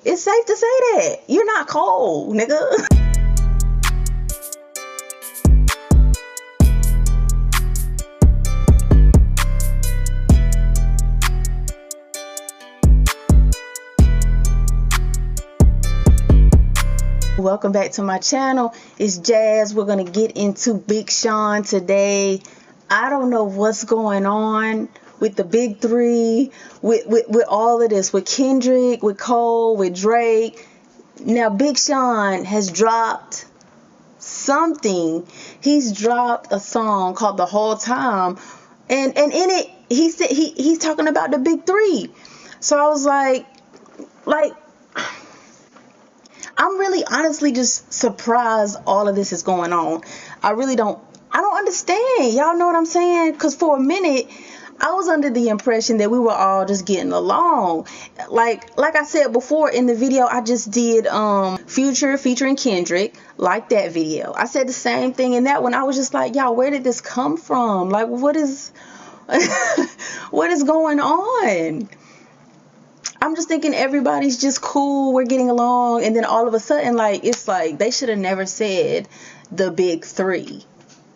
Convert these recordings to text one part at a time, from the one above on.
It's safe to say that. You're not cold, nigga. Welcome back to my channel. It's Jazz. We're going to get into Big Sean today. I don't know what's going on with the big three, with all of this, with Kendrick, with Cole, with Drake. Now, Big Sean has dropped something. He's dropped a song called The Whole Time. And in it, he said he's talking about the big three. So I was like, I'm really honestly just surprised all of this is going on. I don't understand. Y'all know what I'm saying? Because for a minute, I was under the impression that we were all just getting along. Like I said before in the video, I just did Future featuring Kendrick, like that video. I said the same thing in that one. I was just like, y'all, where did this come from? Like, what is what is going on? I'm just thinking everybody's just cool, we're getting along, and then all of a sudden, like, it's like they should have never said the big three.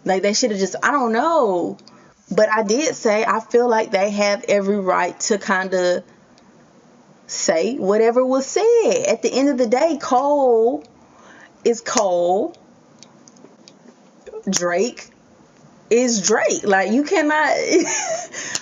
Like, they should have just, I don't know. But I did say I feel like they have every right to kind of say whatever was said. At the end of the day, Cole is Cole. Drake is Drake. Like, you cannot.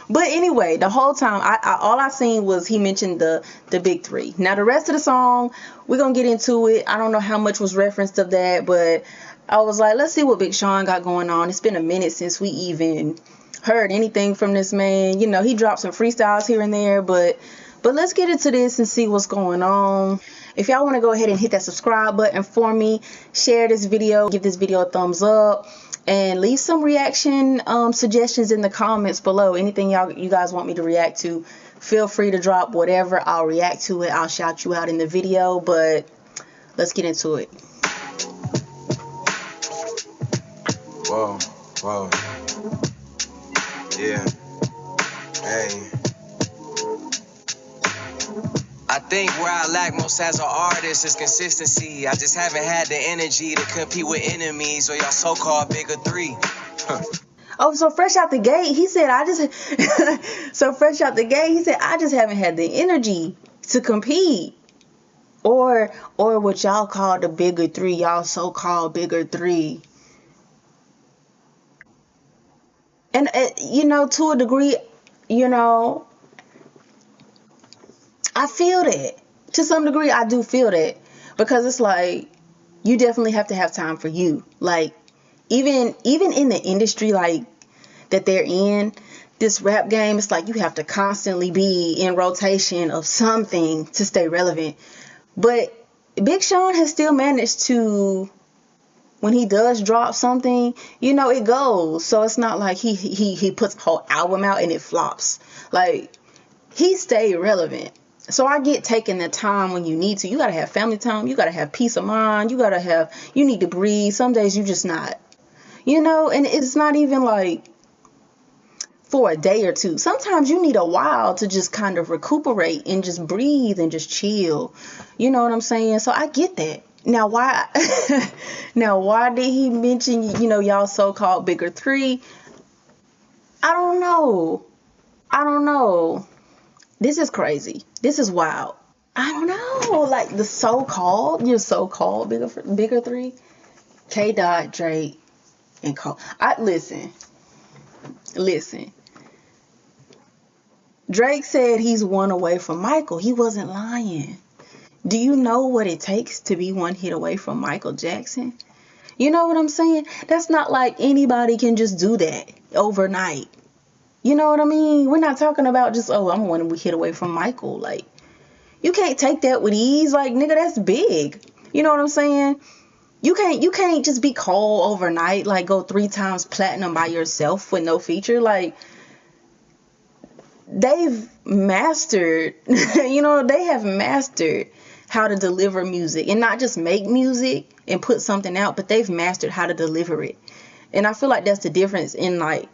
But anyway, the whole time, all I seen was he mentioned the big three. Now, the rest of the song, we're going to get into it. I don't know how much was referenced of that, but I was like, let's see what Big Sean got going on. It's been a minute since we even heard anything from this man. You know, he dropped some freestyles here and there, but let's get into this and see what's going on. If y'all want to go ahead and hit that subscribe button for me, share this video, give this video a thumbs up, and leave some reaction suggestions in the comments below. Anything you guys want me to react to, feel free to drop whatever. I'll react to it. I'll shout you out in the video, but let's get into it. Whoa, whoa. Yeah. Hey. I think where I lack most as an artist is consistency. I just haven't had the energy to compete with enemies or y'all so-called bigger three. Oh, so fresh out the gate, he said, I just haven't had the energy to compete. Or what y'all call the bigger three, y'all so-called bigger three. And, you know, to a degree, you know, I feel that. To some degree, I do feel that. Because it's like, you definitely have to have time for you. Like, even in the industry, like, that they're in, this rap game, it's like you have to constantly be in rotation of something to stay relevant. But Big Sean has still managed to, when he does drop something, you know, it goes. So it's not like he puts a whole album out and it flops. Like, he stayed relevant. So I get taking the time when you need to. You got to have family time. You got to have peace of mind. You need to breathe. Some days you just not, you know, and it's not even like for a day or two. Sometimes you need a while to just kind of recuperate and just breathe and just chill. You know what I'm saying? So I get that. Now, why did he mention, you know, y'all so-called bigger three? I don't know. This is crazy. This is wild. I don't know. Like, your so-called bigger three. K.Dot, Drake, and Cole. Listen. Drake said he's one away from Michael. He wasn't lying. Do you know what it takes to be one hit away from Michael Jackson? You know what I'm saying? That's not like anybody can just do that overnight. You know what I mean? We're not talking about just, oh, I'm one hit away from Michael. Like, you can't take that with ease. Like, nigga, that's big. You know what I'm saying? You can't just be Cole overnight, like go 3 times platinum by yourself with no feature. Like, they've mastered, you know, they have mastered how to deliver music and not just make music and put something out, but they've mastered how to deliver it. And I feel like that's the difference in, like,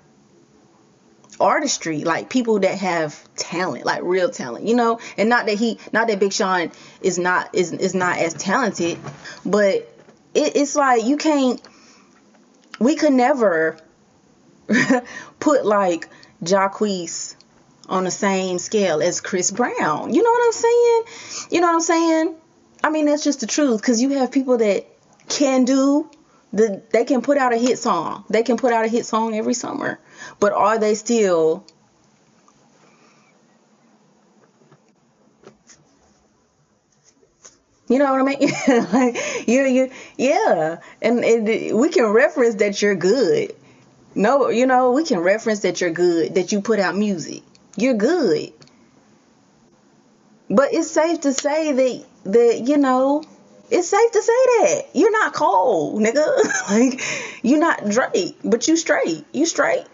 artistry, like people that have talent, like real talent, and not that Big Sean is not as talented, but it's like we could never put like Jacquees on the same scale as Chris Brown. You know what I'm saying? I mean, that's just the truth, because you have people that they can put out a hit song. They can put out a hit song every summer. But are they still... You know what I mean? Like, yeah. And we can reference that you're good. No, we can reference that you're good, that you put out music. You're good. But it's safe to say that it's safe to say that you're not Cole, nigga. Like, you're not Drake, but you straight. You straight.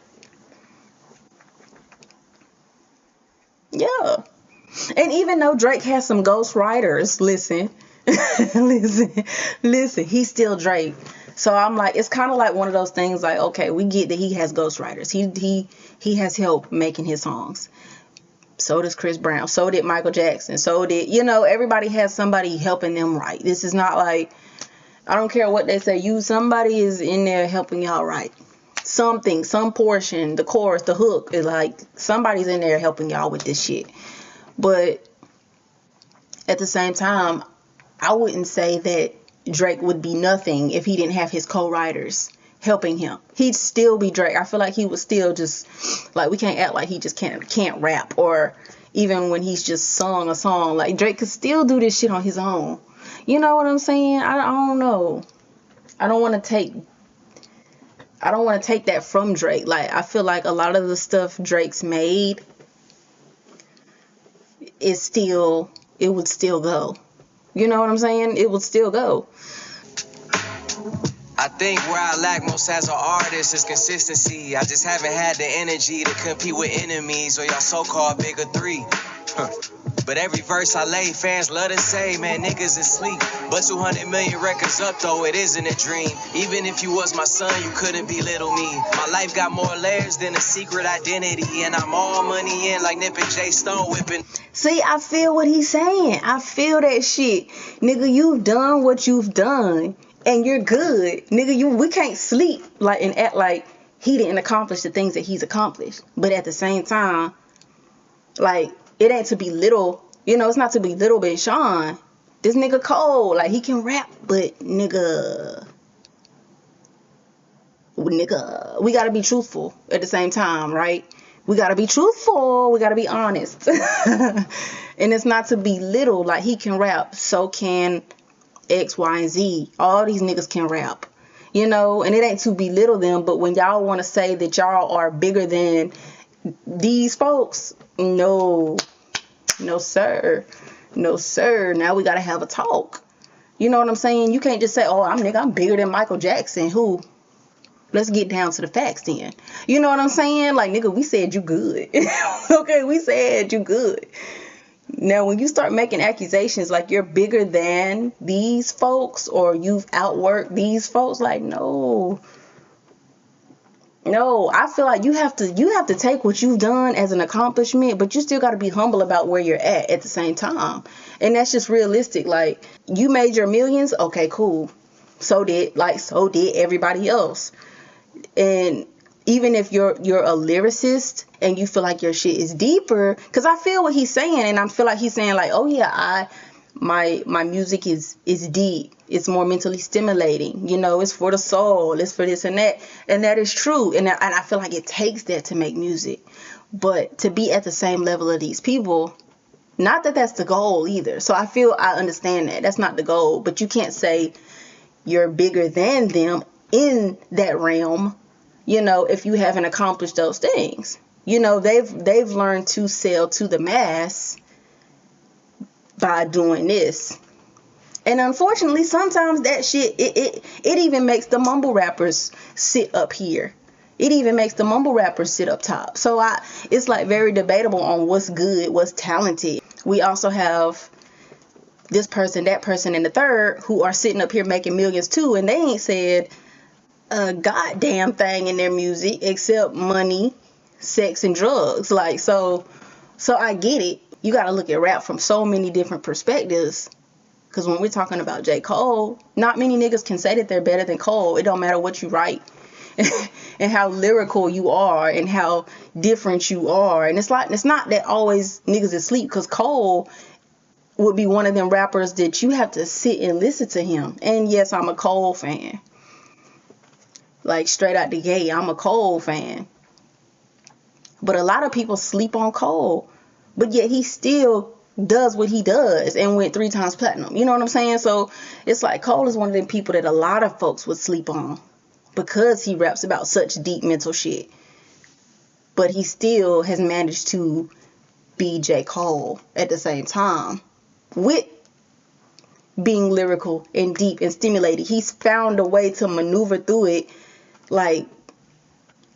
Yeah. And even though Drake has some ghostwriters, listen, he's still Drake. So I'm like, it's kind of like one of those things like, okay, we get that he has ghostwriters. He has help making his songs. So does Chris Brown. So did Michael Jackson. So did, everybody has somebody helping them write. This is not like, I don't care what they say. Somebody is in there helping y'all write. Something, some portion, the chorus, the hook is like, somebody's in there helping y'all with this shit. But at the same time, I wouldn't say that Drake would be nothing if he didn't have his co-writers helping him. He'd still be Drake. I feel like he would still just, like, we can't act like he just can't rap, or even when he's just sung a song, like Drake could still do this shit on his own. You know what I'm saying? I don't know. I don't want to take that from Drake. Like, I feel like a lot of the stuff Drake's made it would still go. You know what I'm saying? It would still go. I think where I lack most as an artist is consistency. I just haven't had the energy to compete with enemies or y'all so-called bigger three. But every verse I lay, fans love to say, man, niggas is sleep. But 200 million records up, though, it isn't a dream. Even if you was my son, you couldn't belittle me. My life got more layers than a secret identity, and I'm all money in like Nip and J Stone whipping. See, I feel what he's saying. I feel that shit. Nigga, you've done what you've done, and you're good. Nigga, we can't sleep like and act like he didn't accomplish the things that he's accomplished. But at the same time, like, it ain't to belittle, it's not to belittle Big Sean. This nigga cold, like, he can rap, but nigga, we gotta be truthful at the same time, right? We gotta be truthful, we gotta be honest. And it's not to belittle, like, he can rap, so can X, Y, and Z. All these niggas can rap, and it ain't to belittle them, but when y'all want to say that y'all are bigger than these folks, no sir. Now we gotta have a talk. You know what I'm saying? You can't just say, oh, I'm bigger than Michael Jackson. Who? Let's get down to the facts then. You know what I'm saying? Like, nigga, we said you good. Okay, we said you good. Now, when you start making accusations like you're bigger than these folks or you've outworked these folks, like, no, I feel like you have to take what you've done as an accomplishment, but you still got to be humble about where you're at the same time. And that's just realistic. Like, you made your millions. Okay, cool. So did everybody else. And even if you're a lyricist and you feel like your shit is deeper, because I feel what he's saying, and I feel like he's saying like, oh yeah, my music is deep. It's more mentally stimulating. It's for the soul. It's for this and that. And that is true. And I feel like it takes that to make music. But to be at the same level of these people, not that that's the goal either. So I understand that. That's not the goal. But you can't say you're bigger than them in that realm, if you haven't accomplished those things. They've learned to sell to the mass by doing this. And unfortunately, sometimes that shit, it even makes the mumble rappers sit up here. It even makes the mumble rappers sit up top. So it's like very debatable on what's good, what's talented. We also have this person, that person, and the third who are sitting up here making millions too, and they ain't said a goddamn thing in their music except money, sex and drugs. Like, so I get it. You got to look at rap from so many different perspectives. Because when we're talking about J. Cole, not many niggas can say that they're better than Cole. It don't matter what you write and how lyrical you are and how different you are. And it's not that always niggas is asleep, because Cole would be one of them rappers that you have to sit and listen to him. And yes, I'm a Cole fan. Like, straight out the gate, I'm a Cole fan. But a lot of people sleep on Cole. But yet he still does what he does and went 3 times platinum. You know what I'm saying? So it's like Cole is one of them people that a lot of folks would sleep on because he raps about such deep mental shit. But he still has managed to be J. Cole at the same time with being lyrical and deep and stimulating. He's found a way to maneuver through it, like,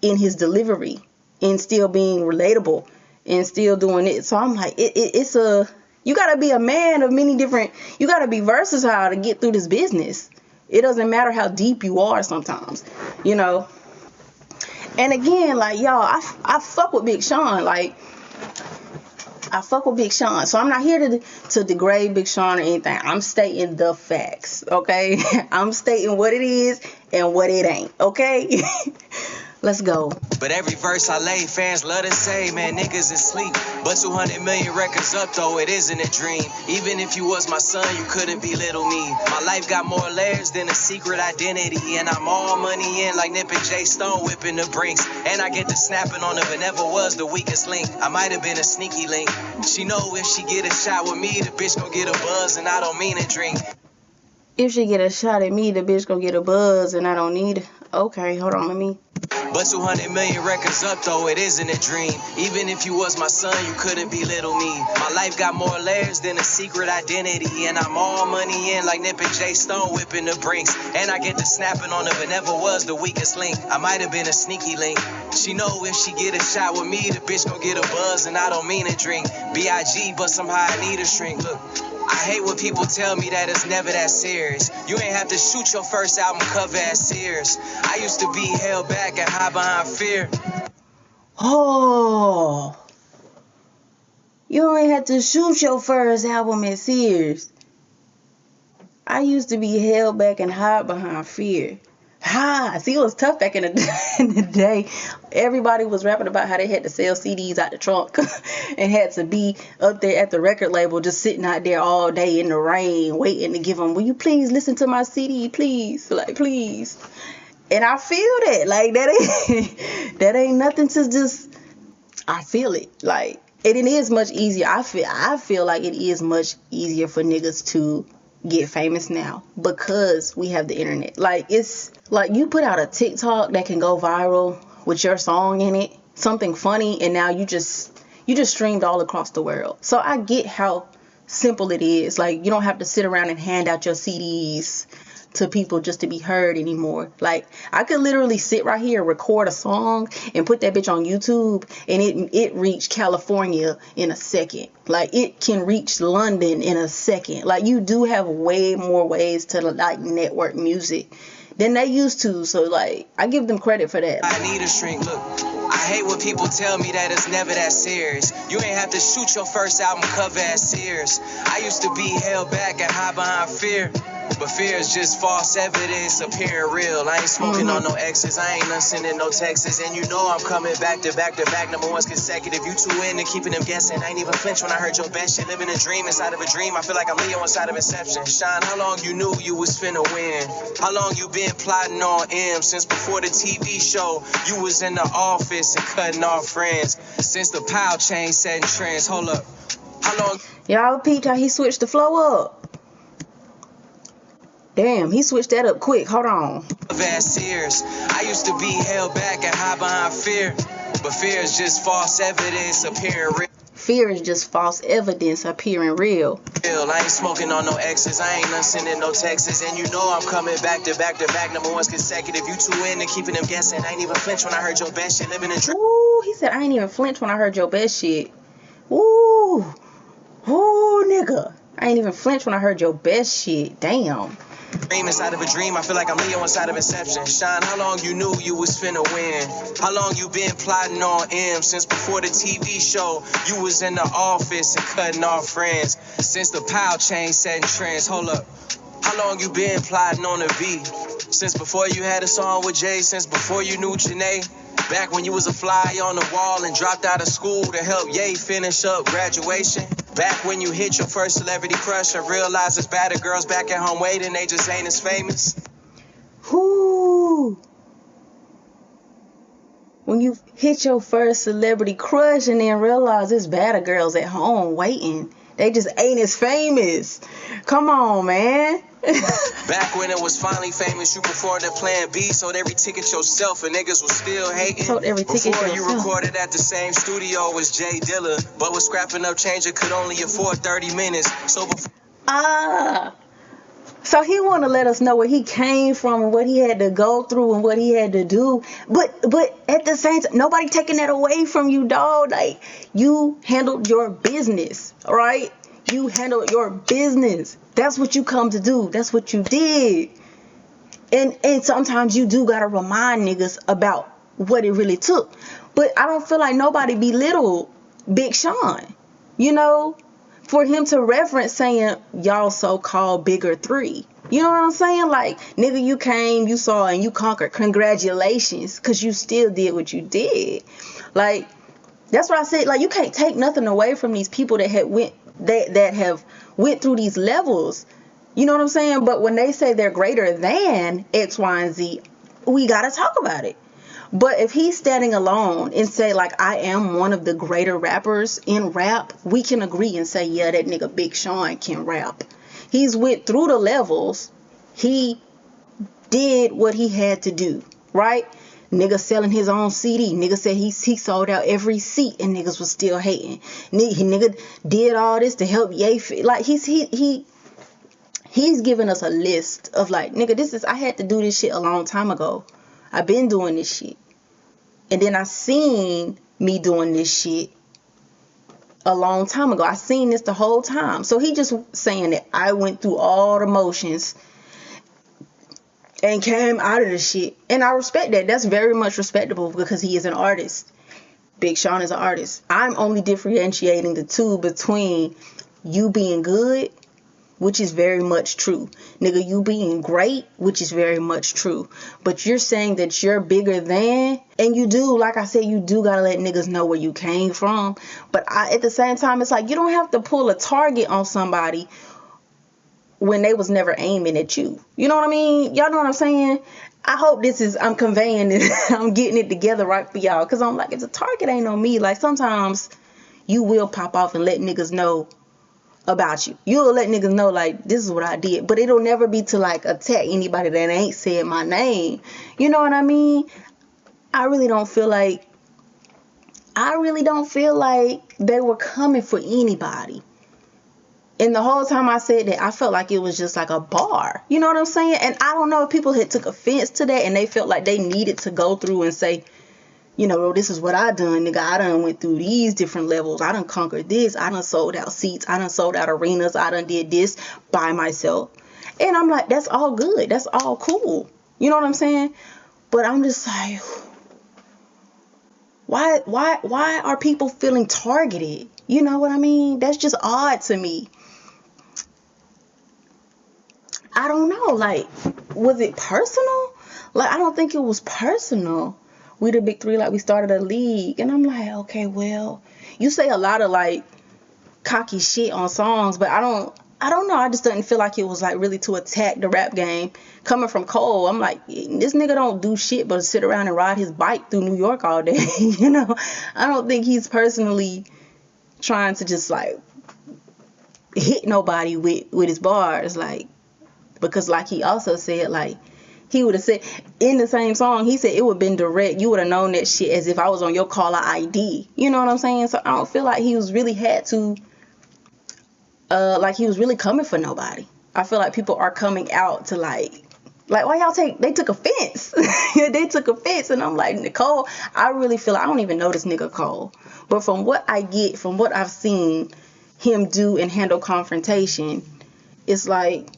in his delivery, and still being relatable and still doing it. So I'm like, you gotta be a man of many different, you gotta be versatile to get through this business. It doesn't matter how deep you are sometimes, you know. And again, like, y'all, I fuck with Big Sean. Like, I fuck with Big Sean. So I'm not here to degrade Big Sean or anything. I'm stating the facts, okay? I'm stating what it is and what it ain't, okay? Let's go. But every verse I lay, fans love to say, man, niggas is sleep. But 200 million records up, though, it isn't a dream. Even if you was my son, you couldn't belittle me. My life got more layers than a secret identity. And I'm all money in like Nip and J Stone whipping the brinks. And I get to snapping on her, but never was the weakest link. I might have been a sneaky link. She know if she get a shot with me, the bitch gon' get a buzz, and I don't mean a drink. If she get a shot at me, the bitch gon' get a buzz, and I don't need it. Okay, hold on, let me. But 200 million records up, though, it isn't a dream. Even if you was my son, you couldn't belittle me. My life got more layers than a secret identity. And I'm all money in like Nip and J Stone whipping the brinks. And I get to snapping on her, but never was the weakest link. I might have been a sneaky link. She know if she get a shot with me, the bitch gon' get a buzz, and I don't mean a drink. B.I.G., but somehow I need a shrink. Look, I hate when people tell me that it's never that serious. You ain't have to shoot your first album cover at Sears. I used to be held back and hide behind fear. Oh, you ain't had to shoot your first album at Sears. I used to be held back and hide behind fear. See, it was tough back in the day. Everybody was rapping about how they had to sell CDs out the trunk and had to be up there at the record label, just sitting out there all day in the rain, waiting to give them, will you please listen to my CD, please? Like, please. And I feel that. Like, that ain't nothing to just, I feel it. Like, and it is much easier. I feel like it is much easier for niggas to get famous now because we have the internet. Like, it's like you put out a TikTok that can go viral with your song in it, something funny, and now you just streamed all across the world. So I get how simple it is. Like, you don't have to sit around and hand out your CDs to people just to be heard anymore. Like, I could literally sit right here, record a song, and put that bitch on YouTube, and it reached California in a second. Like, it can reach London in a second. Like, you do have way more ways to, like, network music than they used to. So, like, I give them credit for that. I need a shrink. Look, I hate when people tell me that it's never that serious. You ain't have to shoot your first album cover at Sears. I used to be held back and hide behind fear. But fear is just false evidence appearing real. I ain't smoking on no exes. I ain't sending no texts. And you know I'm coming back to back to back. Number one's consecutive. You two in and keeping them guessing. I ain't even flinch when I heard your best shit. Living a dream inside of a dream. I feel like I'm Leo inside of Inception. Shine, how long you knew you was finna win? How long you been plotting on M? Since before the TV show, you was in the office and cutting off friends. Since the pile chain setting trends. Hold up. How long? Y'all peeped how he switched the flow up. Damn, he switched that up quick. Hold on. Years. I used to be held back and hide behind fear. But fear is just false evidence appearing real. Fear is just false evidence appearing real. I ain't smoking on no exes. I ain't sending no texts. And you know I'm coming back to back to back. Number one's consecutive. You two in and keeping them guessing. I ain't even flinch when I heard your best shit. Living a dream. Ooh, he said I ain't even flinch when I heard your best shit. Ooh, nigga. I ain't even flinch when I heard your best shit. Damn. Dream inside of a dream, I feel like I'm Leo inside of Inception. Shine, how long you knew you was finna win? How long you been plotting on M? Since before the TV show, you was in the office and cutting off friends. Since the pow chain setting trends, hold up. How long you been plotting on the V? Since before you had a song with Jay, since before you knew Janae. Back when you was a fly on the wall and dropped out of school to help Ye finish up graduation. Back when you hit your first celebrity crush and realized there's better girls back at home waiting, they just ain't as famous. Whoo. When you hit your first celebrity crush and then realize there's better girls at home waiting, they just ain't as famous. Come on, man. Back when it was finally famous, you performed at Plan B, sold every ticket yourself, and niggas was still hating. Sold every ticket Before yourself. you recorded at the same studio as Jay Dilla, but was scrapping up change and could only afford 30 minutes. So before So he want to let us know where he came from and what he had to go through and what he had to do. But at the same time, nobody taking that away from you, dog. Like, you handled your business, right? You handled your business. That's what you come to do. That's what you did. And sometimes you do got to remind niggas about what it really took. But I don't feel like nobody belittled Big Sean, you know, for him to reference saying, y'all so-called bigger three. You know what I'm saying? Like, nigga, you came, you saw, and you conquered. Congratulations, because you still did what you did. Like, that's what I said. Like, you can't take nothing away from these people that have went through these levels. You know what I'm saying? But when they say they're greater than X, Y, and Z, we got to talk about it. But if he's standing alone and say, like, I am one of the greater rappers in rap, we can agree and say, yeah, that nigga Big Sean can rap. He's went through the levels. He did what he had to do, right? Nigga selling his own CD. Nigga said he sold out every seat and niggas was still hating. Nigga did all this to help Ye. Like, he's giving us a list of, like, nigga, I had to do this shit a long time ago. I've been doing this shit. And then I seen me doing this shit a long time ago. I seen this the whole time. So he just saying that I went through all the motions and came out of the shit. And I respect that. That's very much respectable because he is an artist. Big Sean is an artist. I'm only differentiating the two between you being good, which is very much true. Nigga, you being great, which is very much true. But you're saying that you're bigger than, and you do, like I said, you do gotta let niggas know where you came from. But at the same time, it's like, you don't have to pull a target on somebody when they was never aiming at you. You know what I mean? Y'all know what I'm saying? I hope I'm conveying it. I'm getting it together right for y'all. Because I'm like, if the target ain't on me, like, sometimes you will pop off and let niggas know about you. You'll let niggas know, like, this is what I did. But it'll never be to, like, attack anybody that ain't said my name. You know what I mean? I really don't feel like they were coming for anybody. And the whole time I said that, I felt like it was just like a bar. You know what I'm saying? And I don't know if people had took offense to that and they felt like they needed to go through and say, you know, this is what I done, nigga. I done went through these different levels. I done conquered this. I done sold out seats. I done sold out arenas. I done did this by myself. And I'm like, that's all good. That's all cool. You know what I'm saying? But I'm just like, why are people feeling targeted? You know what I mean? That's just odd to me. I don't know. Like, was it personal? Like, I don't think it was personal. We the big three, like, we started a league. And I'm like, okay, well, you say a lot of, like, cocky shit on songs, but I don't know. I just didn't feel like it was, like, really to attack the rap game. Coming from Cole, I'm like, this nigga don't do shit but sit around and ride his bike through New York all day. You know, I don't think he's personally trying to just, like, hit nobody with his bars, like, because, like, he also said, like, he would have said in the same song, he said it would have been direct. You would have known that shit as if I was on your caller ID. You know what I'm saying? So I don't feel like he was really like he was really coming for nobody. I feel like people are coming out to like why y'all they took offense. They took offense. And I'm like, Nicole, I really feel like I don't even know this nigga Cole. But from what I get, from what I've seen him do and handle confrontation, it's like,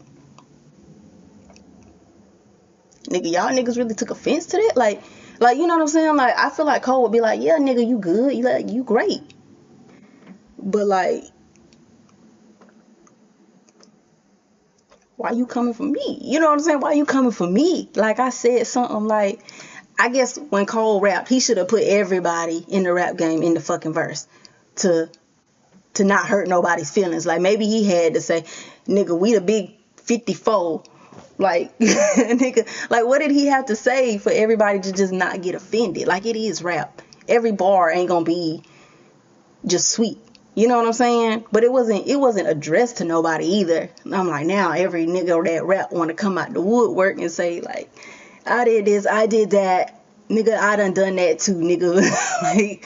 nigga, y'all niggas really took offense to that? Like, you know what I'm saying? Like, I feel like Cole would be like, yeah, nigga, you good. You great. But, like, why you coming for me? You know what I'm saying? Why you coming for me? Like, I said something like, I guess when Cole rapped, he should have put everybody in the rap game in the fucking verse to not hurt nobody's feelings. Like, maybe he had to say, nigga, we the big 54. Like, nigga, like, what did he have to say for everybody to just not get offended? Like, it is rap. Every bar ain't gonna be just sweet. You know what I'm saying? But it wasn't addressed to nobody either. And I'm like, now every nigga that rap want to come out the woodwork and say, like, I did this, I did that. Nigga, I done that too, nigga. Like,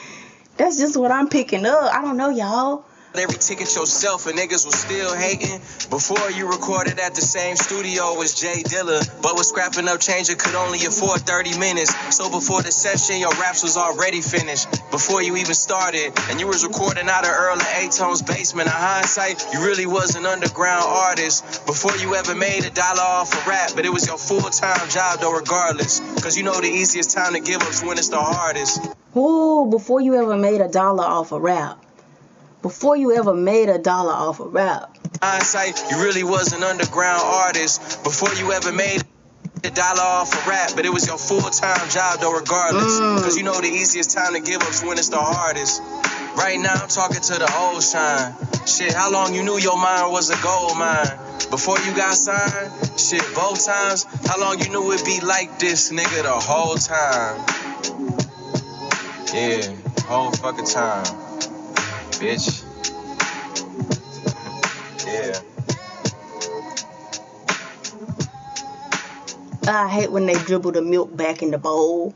that's just what I'm picking up. I don't know, y'all. Every ticket yourself and niggas was still hating. Before you recorded at the same studio as Jay Dilla, but was scrapping up change and could only afford 30 minutes. So before the session, your raps was already finished. Before you even started, and you was recording out of Earl and A-Tone's basement. In hindsight, you really was an underground artist. Before you ever made $1 off a rap, but it was your full-time job though regardless. Cause you know the easiest time to give up is when it's the hardest. Ooh, before you ever made $1 off a rap. Before you ever made $1 off a rap. Hindsight, you really was an underground artist. Before you ever made $1 off a rap, but it was your full-time job though regardless. Cause you know the easiest time to give up is when it's the hardest. Right now I'm talking to the old shine. Shit, how long you knew your mind was a gold mine? Before you got signed? Shit, both times? How long you knew it'd be like this, nigga, the whole time? Yeah, whole fucking time. Bitch. Yeah. I hate when they dribble the milk back in the bowl.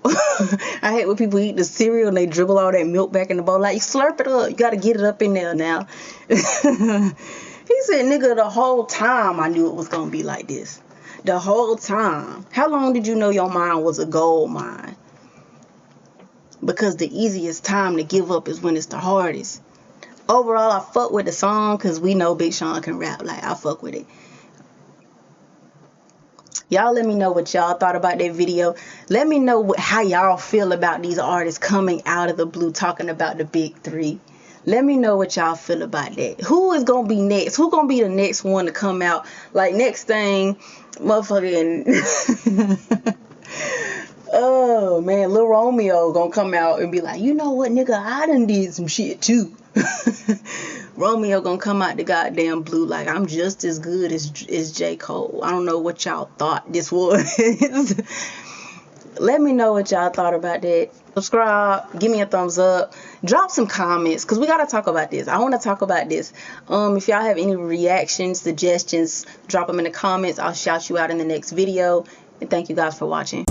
I hate when people eat the cereal and they dribble all that milk back in the bowl. Like, you slurp it up. You gotta get it up in there now. He said, nigga, the whole time I knew it was gonna be like this. The whole time. How long did you know your mind was a gold mine? Because the easiest time to give up is when it's the hardest. Overall, I fuck with the song because we know Big Sean can rap. Like, I fuck with it. Y'all let me know what y'all thought about that video. Let me know how y'all feel about these artists coming out of the blue talking about the big three. Let me know what y'all feel about that. Who is going to be next? Who going to be the next one to come out? Like, next thing, motherfucking... Oh, man, Lil Romeo gonna come out and be like, you know what, nigga, I done did some shit, too. Romeo gonna come out the goddamn blue like, I'm just as good as J. Cole. I don't know what y'all thought this was. Let me know what y'all thought about that. Subscribe, give me a thumbs up, drop some comments, because we gotta talk about this. I want to talk about this. If y'all have any reactions, suggestions, drop them in the comments. I'll shout you out in the next video. And thank you guys for watching.